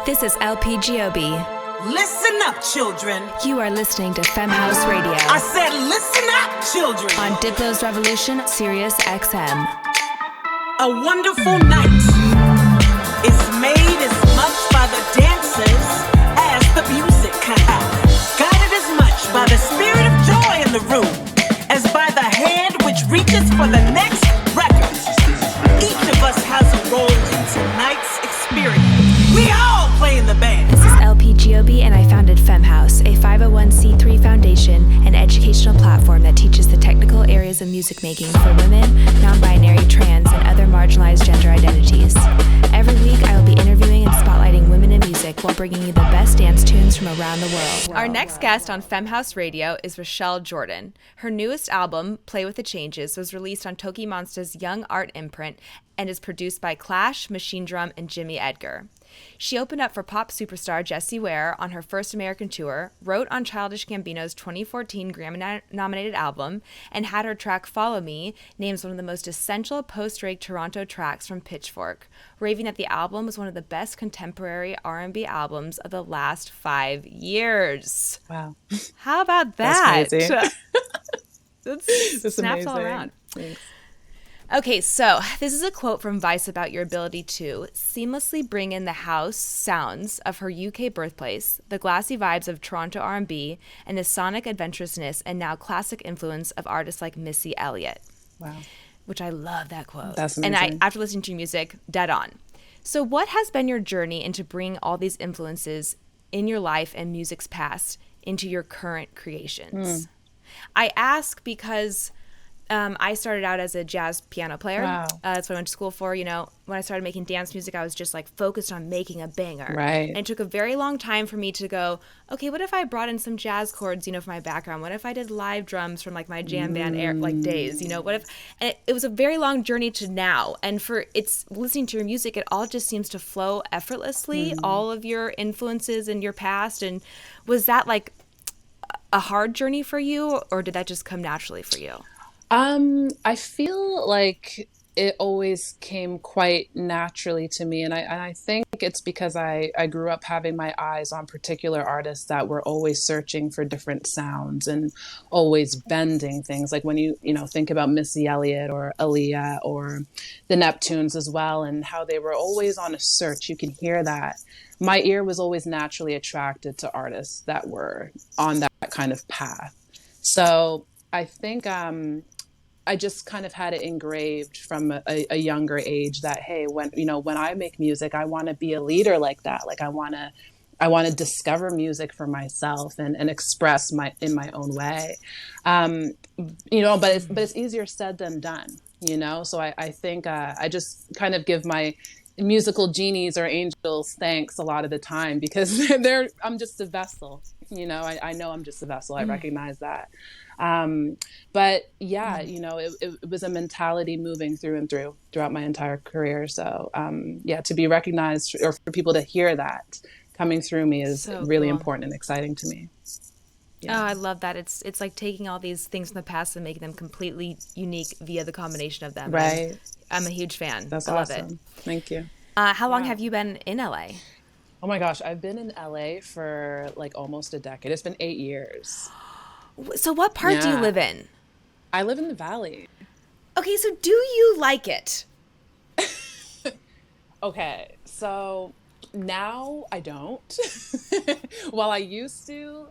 This is LP Giobbi. Listen up, children. You are listening to Femme House Radio. I said listen up, children. On Diplo's Revolution, Sirius XM. A wonderful night is made as much by the dancers as the music. Guided as much by the spirit of joy in the room as by the hand which reaches for the next record. Each of us has a role in tonight's experience. We all play in the band. This is LP Giobbi, and I founded Femme House, a 501c3 foundation and educational platform that teaches the technical areas of music making for women, non-binary, trans, and other marginalized gender identities. Every week, I will be interviewing and spotlighting women in music while bringing you the best dance tunes from around the world. Our next guest on Femme House Radio is Rochelle Jordan. Her newest album, Play With The Changes, was released on Toki Monsta's Young Art imprint and is produced by Clash, Machine Drum, and Jimmy Edgar. She opened up for pop superstar Jessie on her first American tour, wrote on Childish Gambino's 2014 Grammy-nominated album, and had her track Follow Me named as one of the most essential post-Drake Toronto tracks from Pitchfork, raving that the album was one of the best contemporary R&B albums of the last 5 years. Wow. How about that? That's crazy. That's snaps all around. Thanks. Okay, so this is a quote from Vice about your ability to seamlessly bring in the house sounds of her UK birthplace, the glassy vibes of Toronto R&B, and the sonic adventurousness and now classic influence of artists like Missy Elliott. Wow. Which I love that quote. That's amazing. And after listening to your music, dead on. So what has been your journey into bringing all these influences in your life and music's past into your current creations? I ask because I started out as a jazz piano player. Wow. That's what I went to school for. You know, when I started making dance music, I was just like focused on making a banger. Right. And it took a very long time for me to go, okay, what if I brought in some jazz chords, you know, for my background? What if I did live drums from like my jam band days? You know, what if? And it was a very long journey to now. And listening to your music, it all just seems to flow effortlessly. All of your influences in your past. And was that like a hard journey for you, or did that just come naturally for you? I feel like it always came quite naturally to me. And I think it's because I grew up having my eyes on particular artists that were always searching for different sounds and always bending things. Like when you think about Missy Elliott or Aaliyah or the Neptunes as well, and how they were always on a search. You can hear that. My ear was always naturally attracted to artists that were on that kind of path. So I think, I just kind of had it engraved from a younger age that, hey, when I make music, I want to be a leader like that. Like I want to discover music for myself and express in my own way. But it's easier said than done, So I think I just kind of give my musical genies or angels thanks a lot of the time because I'm just a vessel. I know I'm just a vessel. I recognize that. But yeah, it was a mentality moving through and throughout my entire career. So, to be recognized or for people to hear that coming through me is so really important and exciting to me. Yeah. Oh, I love that. It's like taking all these things from the past and making them completely unique via the combination of them. Right. And I'm a huge fan. That's I awesome. love it. Thank you. How long have you been in LA? Oh my gosh, I've been in LA for like almost a decade. It's been 8 years. So what part do you live in? I live in the Valley. Okay, so do you like it? Okay, so now I don't. While I used to,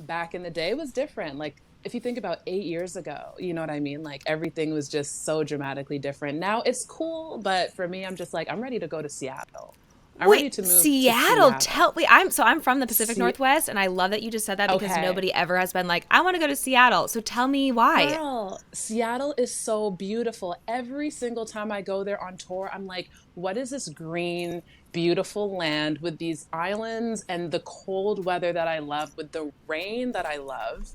back in the day, it was different. Like if you think about 8 years ago, you know what I mean? Like everything was just so dramatically different. Now it's cool, but for me, I'm just like, I'm ready to go to Seattle. I'm ready to move Seattle. to Seattle. I'm from the Pacific Northwest, and I love that you just said that because nobody ever has been like, I want to go to Seattle. So tell me why. Girl, Seattle is so beautiful. Every single time I go there on tour, I'm like, what is this green, beautiful land with these islands and the cold weather that I love, with the rain that I love?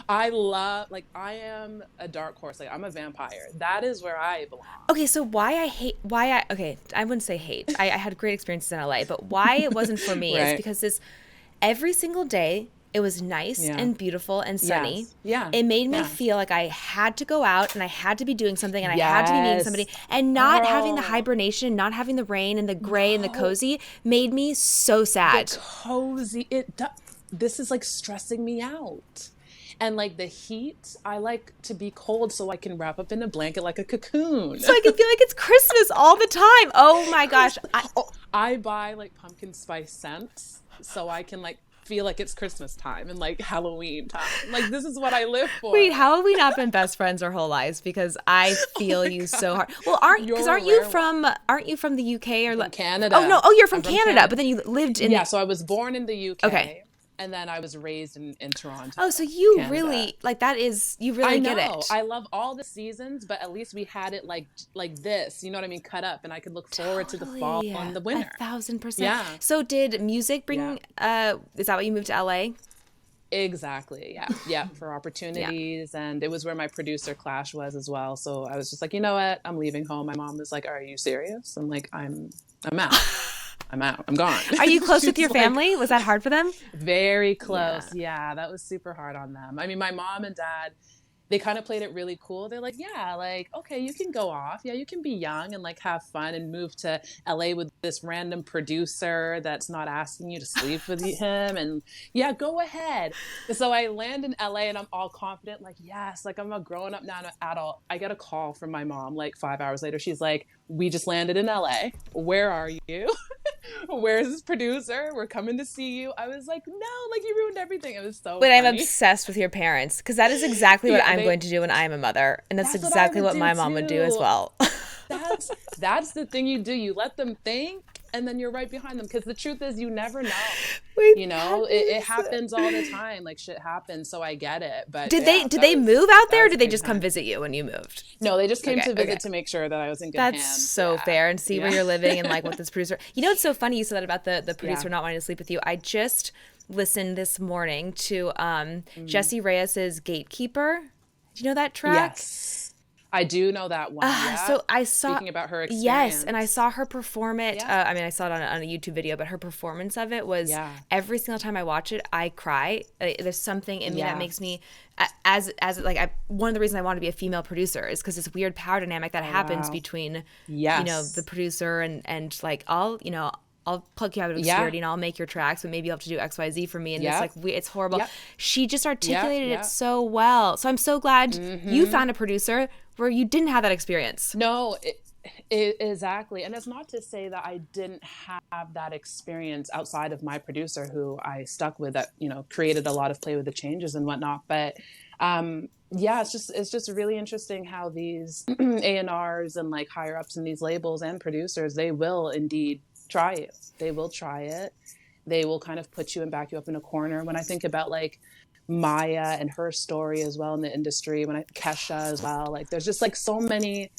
I am a dark horse. Like I'm a vampire. That is where I belong. Okay, so I wouldn't say hate. I had great experiences in LA, but why it wasn't for me is because every single day It was nice and beautiful and sunny. Yes. Yeah. It made me feel like I had to go out and I had to be doing something and I had to be meeting somebody. And not having the hibernation, not having the rain and the gray and the cozy made me so sad. The cozy. This is like stressing me out. And like the heat, I like to be cold so I can wrap up in a blanket like a cocoon. So I can feel like it's Christmas all the time. Oh my gosh. I buy like pumpkin spice scents so I can like feel like it's Christmas time and like Halloween time. Like this is what I live for. Wait, how have we not been best friends our whole lives? Because I feel you so hard. Well, aren't you from the UK or from Canada? Oh no, you're from Canada, but then you lived in so I was born in the UK. Okay. And then I was raised in Toronto. Oh, so you Canada. Really, like that is, you really get it. I love all the seasons, but at least we had it like this, you know what I mean? Cut up, and I could look forward to the fall and the winter. 1,000%. Yeah. So did music bring, is that why you moved to LA? Exactly. Yeah. Yeah. For opportunities. And it was where my producer Clash was as well. So I was just like, you know what? I'm leaving home. My mom was like, are you serious? I'm like, I'm out. I'm out. I'm gone. Are you close with your family? Was that hard for them? Very close. Yeah, that was super hard on them. I mean, my mom and dad, they kind of played it really cool. They're like, yeah, like, okay, you can go off. Yeah, you can be young and like have fun and move to LA with this random producer that's not asking you to sleep with him. And yeah, go ahead. So I land in LA and I'm all confident, like, yes, like I'm a grown up now, an adult. I get a call from my mom like 5 hours later. She's like, we just landed in LA. Where are you? Where's this producer? We're coming to see you. I was like, no, like you ruined everything. It was so funny. I'm obsessed with your parents because that is exactly what I'm going to do when I'm a mother. And that's exactly what my mom would do as well. That's the thing you do. You let them think and then you're right behind them because the truth is you never know. Wait, you know, it happens all the time. Like shit happans, so I get it. But did they move out there or did they just come visit you when you moved? No, they just came to visit to make sure that I was in good hands. That's so fair and see where you're living and like what this producer. You know, it's so funny you said that about the producer not wanting to sleep with you. I just listened this morning to Jessie Reyez's Gatekeeper. Do you know that track? Yes. I do know that one. So I saw speaking about her experience. Yes, and I saw her perform it. I mean, I saw it on a YouTube video, but her performance of it was every single time I watch it, I cry. There's something in me that makes me one of the reasons I want to be a female producer is because this weird power dynamic that happens between you know the producer and like I'll plug you out of obscurity and I'll make your tracks, but maybe you'll have to do X, Y, Z for me. And it's like, it's horrible. She just articulated it so well. So I'm so glad you found a producer where you didn't have that experience. No, exactly. And it's not to say that I didn't have that experience outside of my producer who I stuck with that, you know, created a lot of play with the changes and whatnot. But it's just really interesting how these A&Rs and like higher ups in these labels and producers, they will indeed try it. They will try it. They will kind of put you and back you up in a corner. When I think about like Maya and her story as well in the industry, Kesha as well, like there's just like so many,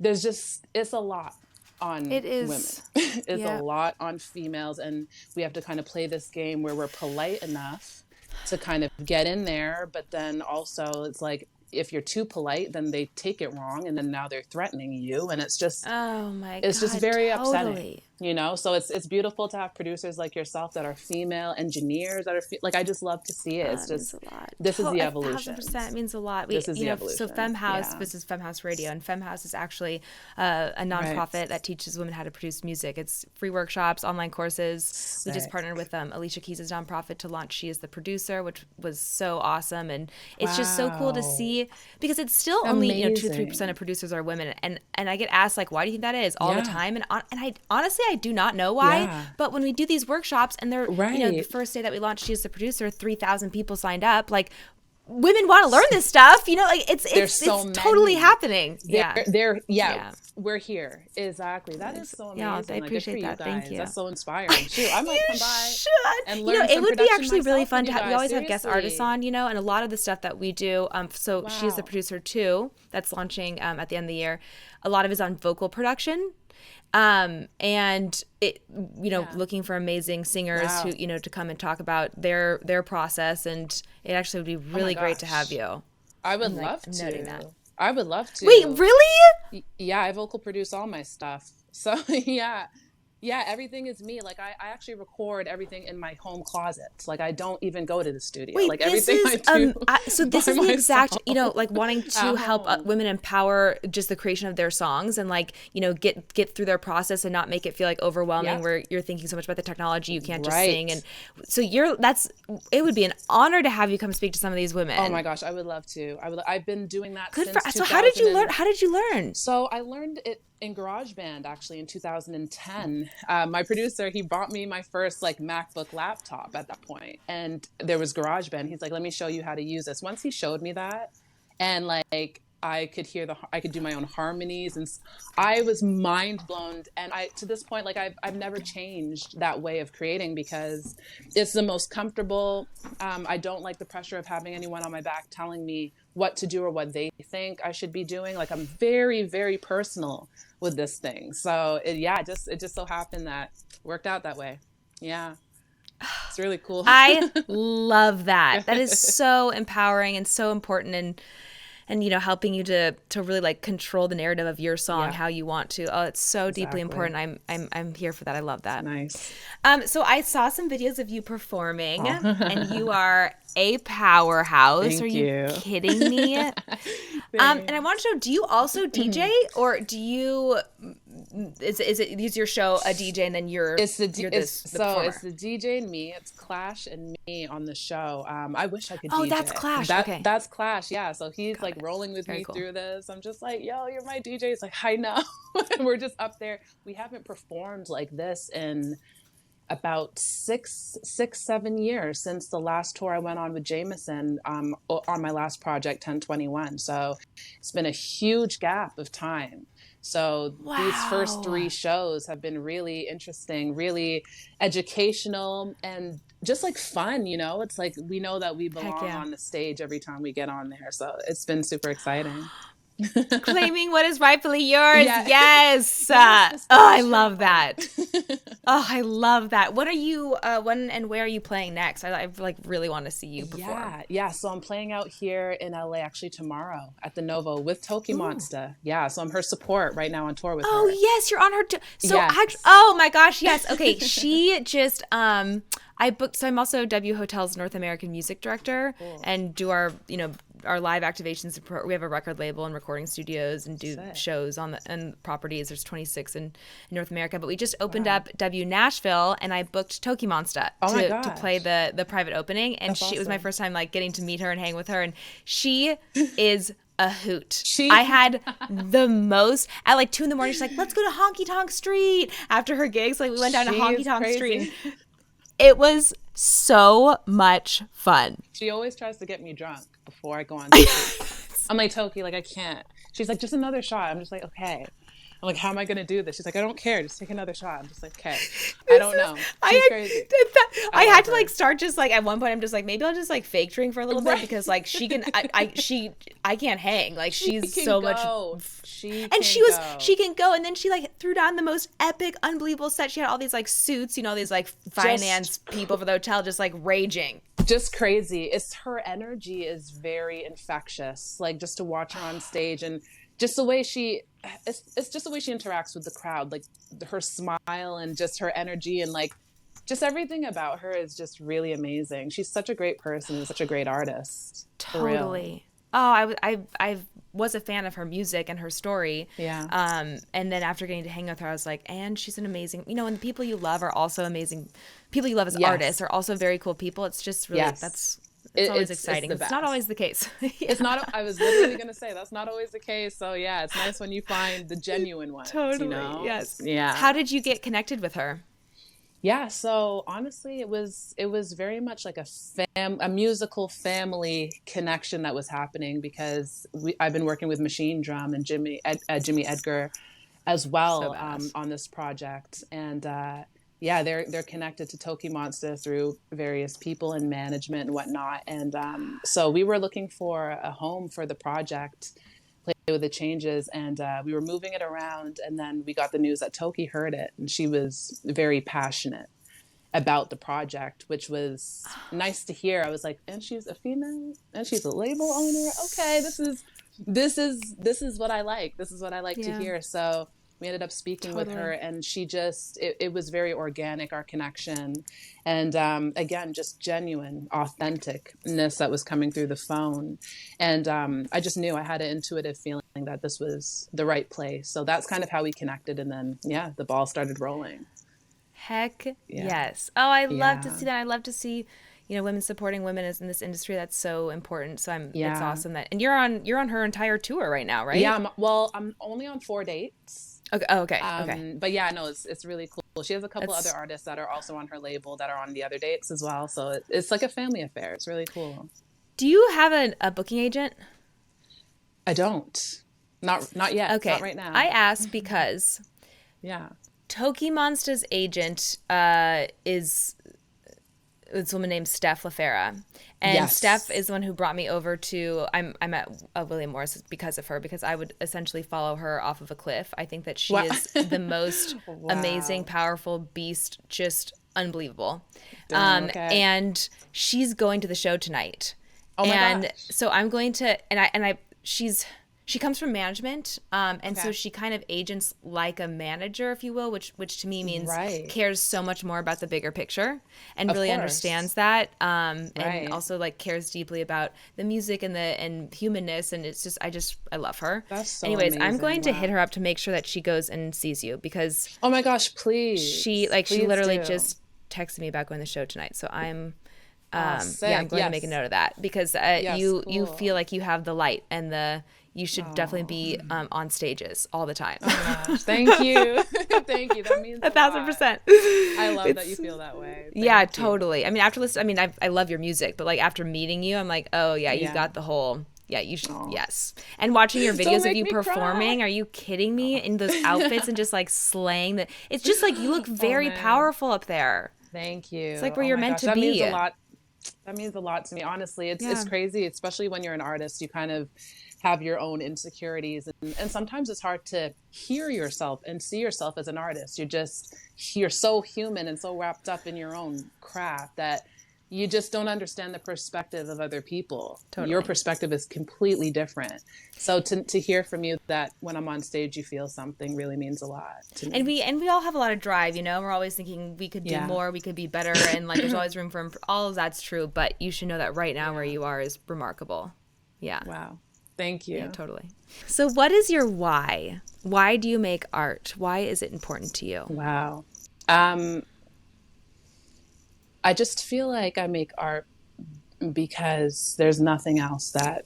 it's a lot on women. It's a lot on females, and we have to kind of play this game where we're polite enough to kind of get in there, but then also it's like if you're too polite, then they take it wrong, and then now they're threatening you, and it's just just very upsetting, you know. So it's beautiful to have producers like yourself that are female engineers that are like I just love to see it. It's just this is the evolution. 1,000% means a lot. This is the evolution. So Femme House, this is Femme House Radio, and Femme House is actually a nonprofit that teaches women how to produce music. It's free workshops, online courses. We just partnered with Alicia Keys' nonprofit to launch She Is the Producer, which was so awesome, and it's just so cool to see. Because it's still only 2-3% of producers are women, and I get asked like, why do you think that is all the time? And I honestly I do not know why. But when we do these workshops and they're the first day that we launched She Is the Producer, 3,000 people signed up. Like women want to learn this stuff, you know. Like it's totally happening. We're here. Exactly. That is so amazing. Yeah, I appreciate that. Thank you. That's so inspiring. Shoot, I might come by and learn. You know, it would be actually really fun to have. We always have guest artists on, you know, and a lot of the stuff that we do. So She's the Producer too. That's launching at the end of the year. A lot of it is on vocal production. And it, you know, looking for amazing singers who, you know, to come and talk about their process, and it actually would be really great to have you. I would love to. I would love to. Wait, really? Yeah, I vocal produce all my stuff. So yeah. Yeah, everything is me. Like I actually record everything in my home closet. Like I don't even go to the studio. Wait, Like this everything is I do so this by is the exact, myself you know, like wanting to at help home. women empower just the creation of their songs and like, you know, get through their process and not make it feel like overwhelming Yep. where you're thinking so much about the technology you can't just sing. And Right. so it would be an honor to have you come speak to some of these Oh my women. gosh, I would love to. I've been doing that Good for since so how did you 2000 learn? How did you learn? so I learned it in GarageBand actually in 2010. My producer, he bought me my first like MacBook laptop at that point, and there was GarageBand. He's like, "Let me show you how to use this." Once he showed me that, and like I could do my own harmonies, and I was mind blown. And I to this point, like I've never changed that way of creating because it's the most comfortable. I don't like the pressure of having anyone on my back telling me what to do or what they think I should be doing. Like I'm very, very personal with this thing. So it just so happened that worked out that way. Yeah, it's really cool. I love that. That is so empowering and so important and you know helping you to really like control the narrative of your song Yeah, how you want to. Oh, it's so deeply exactly. important. I'm here for that. I love that. Nice. So I saw some videos of you performing and Oh, you are a powerhouse. Are thank you you. kidding me? And I want Thanks. to know, do you also DJ or do you is your show a DJ and then It's you're the it's performer? the DJ and me. It's Clash and me on the show. I wish I could Oh, that's DJ. Clash. Okay. That's Clash. Yeah. So he's Got like it. rolling with Very me cool. through this. I'm just like, yo, you're my DJ. It's like I know. We're just up there. We haven't performed like this in about 7 years since the last tour I went on with Jameson on my last project 1021. So it's been a huge gap of time. So these first Wow. three shows have been really interesting, really educational, and just like fun. It's like we know that we Heck belong yeah. on the stage every time we get on there. So it's been super exciting. Claiming what is rightfully yours. Yeah. Yes. Yes, the Oh, I stage love drama. that. Oh, I love that. What are you, when and where are you playing next? I like really want to see you perform. Yeah. So I'm playing out here in LA actually tomorrow at the Novo with Toki Monsta. Yeah. So I'm her support right now on tour with Oh, her. yes, you're on her. So, Yes. oh my gosh, yes. Okay, she just, I booked, so I'm also W Hotel's North American music director Cool. and do our, our live activations. We have a record label and recording studios and do Sick. shows on the and properties. There's 26 in North America, but we just opened Wow. up W Nashville and I booked Toki Monsta Oh my to play gosh. the private opening. And That's it was my awesome. first time like getting to meet her and hang with her. And she is a hoot. I She, had the most at like 2 a.m. She's like, let's go to Honky Tonk Street after her gigs. Like we went down to she Honky is Tonk Street. crazy. And it was so much fun. She always tries to get me drunk before I go on stage. I'm like, Toki, like I can't. She's like, just another shot. I'm just like, okay. I'm like, how am I gonna do this? She's like, I don't care. Just take another shot. I'm just like, okay. I don't know. She's crazy. I I had love to her. like start just like at one point I'm just like maybe I'll just like fake drink for a little bit Right. because like she can I can't hang like She she's can so much go. She and can go. she can go and then she like threw down the most epic unbelievable set. She had all these like suits, these like finance people for the hotel just like raging. Just crazy. It's her energy is very infectious. Like just to watch her on stage and just the way it's just the way she interacts with the crowd. Like her smile and just her energy and like just everything about her is just really amazing. She's such a great person and such a great artist. For real. Totally. Oh, I was a fan of her music and her story. Yeah. And then after getting to hang with her, I was like, and she's an amazing, and the people you love are also amazing. People you love as artists Yes. are also very cool people. It's just really, Yes. it's always It's exciting. the It's best. not always the case. Yeah. It's not, I was literally going to say, that's not always the case. So yeah, it's nice when you find the genuine ones, Totally. Yes. Yeah. How did you get connected with her? Yeah, so honestly, it was very much like a musical family connection that was happening because I've been working with Machine Drum and Jimmy Edgar as So well badass. on this project, and yeah, they're connected to Toki Monsta through various people and management and whatnot, and so we were looking for a home for the project. Play with the changes and we were moving it around and then we got the news that Toki heard it and she was very passionate about the project, which was nice to hear. I was like, and she's a female and she's a label owner. Okay, this is what I like. This is what I like to Yeah. hear. So We ended up speaking with Totally. her, and she just, it was very organic, our connection. And again, just genuine authenticness that was coming through the phone. And I just knew, I had an intuitive feeling that this was the right place. So that's kind of how we connected. And then, yeah, the ball started rolling. Heck Yeah. yes. Oh, I love to Yeah. see that. I love to see, women supporting women in this industry. That's so important. So it's Yeah. awesome that, and you're on her entire tour right now, right? Yeah. I'm only on 4 dates. Okay. Oh, okay. Okay. But yeah, no, it's really cool. She has a couple That's other artists that are also on her label that are on the other dates as well. So it's like a family affair. It's really cool. Do you have a booking agent? I don't. Not yet. Okay. Not right now. I ask because Yeah. Toki Monsta's agent is this woman named Stephlefera. And Yes. Steph is the one who brought me over to, I'm at William Morris because of her, because I would essentially follow her off of a cliff. I think that she Wow. is the most Wow. amazing, powerful beast, just unbelievable. Damn, okay. And she's going to the show tonight. Oh my and gosh. so I'm going to, she comes from management, and so she kind of agents like a manager, if you will, which to me means Right. cares so much more about the bigger picture and Of really course. understands that, Right. and also like cares deeply about the music and humanness, and it's just I love her. That's so Anyways, I'm amazing. going to Wow. hit her up to make sure that she goes and sees you, because Oh my gosh, please. she Please literally do. just texted me about going to the show tonight, so I'm sick. I'm going to make a Yes. note of that, because Yes, you cool. feel like you have the light, and you should definitely be on stages all the time. Gosh, thank you. Thank you. That means a 1,000%. I love that you feel that way. Yeah, Thank you. totally. I mean, after listening, I love your music, but like after meeting you, I'm like, oh yeah, you've Yeah. got the whole. Yeah, you should. Yes, and watching your videos of make you me performing. cry. Are you kidding me? In those outfits and just like slaying the. It's just like you look very man. powerful up there. Thank you. It's like where Oh you're my meant gosh, to that be. means a lot. That means a lot to me. Honestly, it's Yeah. crazy, especially when you're an artist. You kind of have your own insecurities, and sometimes it's hard to hear yourself and see yourself as an artist. You're so human and so wrapped up in your own craft that you just don't understand the perspective of other people. Totally. Your perspective is completely different. So to hear from you that when I'm on stage you feel something really means a lot to me. And we all have a lot of drive, We're always thinking we could do Yeah. more, we could be better, and like there's always room for all of that's true. But you should know that right now where you are is remarkable. Yeah. Wow. Thank you. Yeah, totally. So what is your why? Why do you make art? Why is it important to you? Wow. I just feel like I make art because there's nothing else that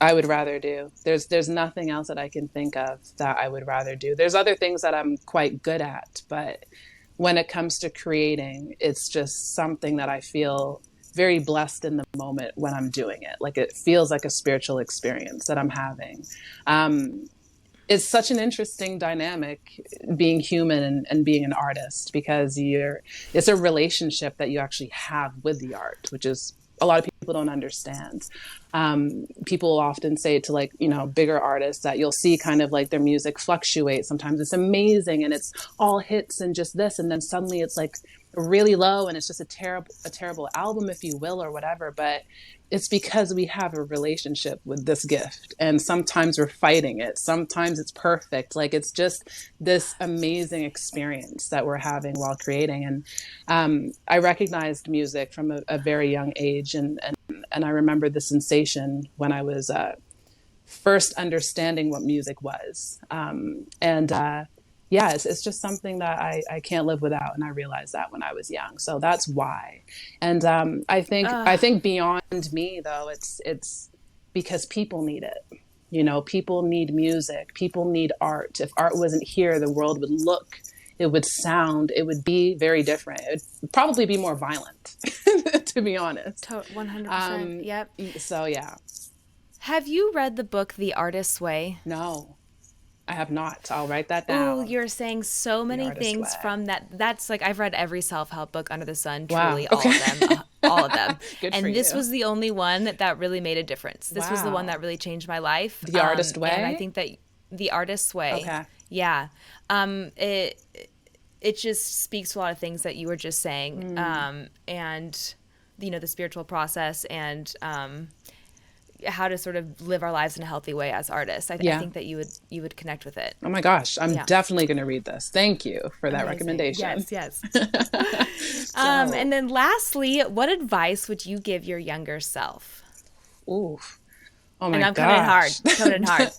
I would rather do. There's nothing else that I can think of that I would rather do. There's other things that I'm quite good at, but when it comes to creating, it's just something that I feel very blessed in the moment when I'm doing it. Like it feels like a spiritual experience that I'm having. It's such an interesting dynamic being human and being an artist, because it's a relationship that you actually have with the art, which is a lot of people don't understand. People often say to bigger artists that you'll see kind of like their music fluctuate. Sometimes it's amazing and it's all hits and just this, and then suddenly it's like really low and it's just a terrible album, if you will, or whatever. But it's because we have a relationship with this gift, and sometimes we're fighting it. Sometimes it's perfect. Like it's just this amazing experience that we're having while creating. And I recognized music from a very young age, and I remember the sensation when I was first understanding what music was. Yeah, it's just something that I can't live without, and I realized that when I was young. So that's why. And I think beyond me, though, it's because people need it. People need music. People need art. If art wasn't here, the world would look, it would sound, it would be very different. It would probably be more violent, to be honest. 100%. Yep. So yeah. Have you read the book The Artist's Way? No. I have not. I'll write that down. Oh, you're saying so many Artist's things Way. from that. That's like, I've read every self-help book under the sun, Wow. truly, all of them. All of them. Good and for this you. was the only one that really made a difference. This was the one Wow. that really changed my life. The Artist's Way? And I think that The Artist's Way. Okay. Yeah. It just speaks to a lot of things that you were just saying. And, the spiritual process and how to sort of live our lives in a healthy way as artists. I think that you would connect with it. Oh my gosh, I'm definitely going to read this. Thank you for that recommendation. Yes. And then lastly, what advice would you give your younger self? Ooh. Oh my gosh. And I'm coming hard.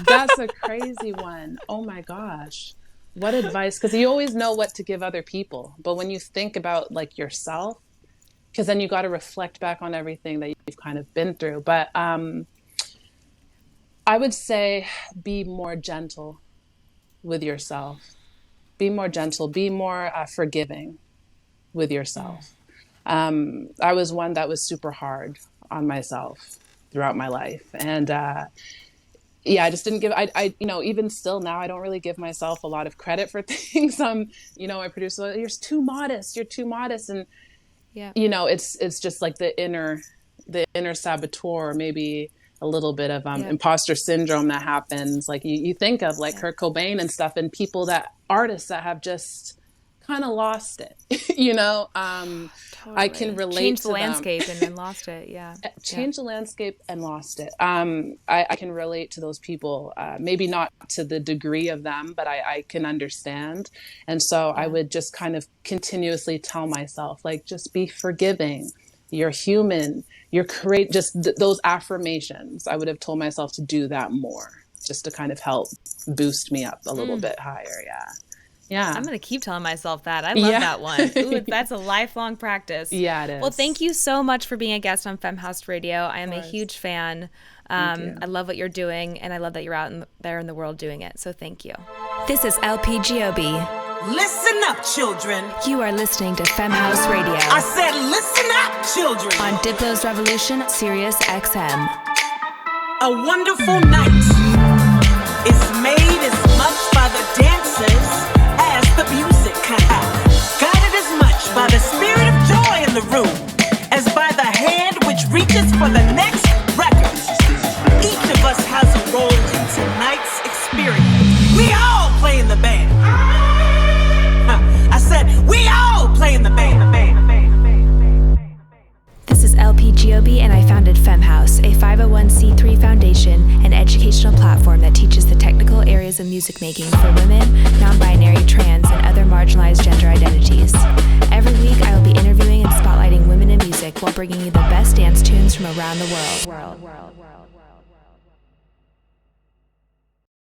That's a crazy one. Oh my gosh. What advice? Because you always know what to give other people. But when you think about like yourself, because then you got to reflect back on everything that you've kind of been through. But I would say be more gentle with yourself. Be more gentle. Be more forgiving with yourself. I was one that was super hard on myself throughout my life. And I just didn't give, I even still now, I don't really give myself a lot of credit for things. My producer, you're too modest. And, it's just like the inner saboteur, maybe a little bit of imposter syndrome that happens. Like you think of like Kurt Cobain and stuff, and artists that have just kind of lost it, Totally. I can relate Changed to the them. landscape and then lost it. Yeah. Changed the landscape and lost it. I can relate to those people, maybe not to the degree of them, but I can understand. And so I would just kind of continuously tell myself, like, just be forgiving. You're human. You're just those affirmations. I would have told myself to do that more, just to kind of help boost me up a little bit higher. Yeah. I'm going to keep telling myself that. I love that one. Ooh, that's a lifelong practice. Yeah, it is. Well, thank you so much for being a guest on Femmehouse Radio. I am a huge fan. I love what you're doing, and I love that you're out there in the world doing it. So thank you. This is LP Giobbi. Listen up, children. You are listening to Femmehouse Radio. I said listen up, children. On Diplo's Revolution, Sirius XM. A wonderful night is made as much by the dancers as the music. Guided as much by the spirit of joy in the room as by the hand which reaches for the next record. Each of us has a role in tonight's experience. We all play in the band. I said, we all play in the band. This is LP Giobbi, and I founded Femmehouse, a 501c3 foundation and educational platform that teaches the technical areas of music making for women, non-binary, trans, and other marginalized gender identities. Every week, I will be interviewing and spotlighting women in music while bringing you the best dance tunes from around the world.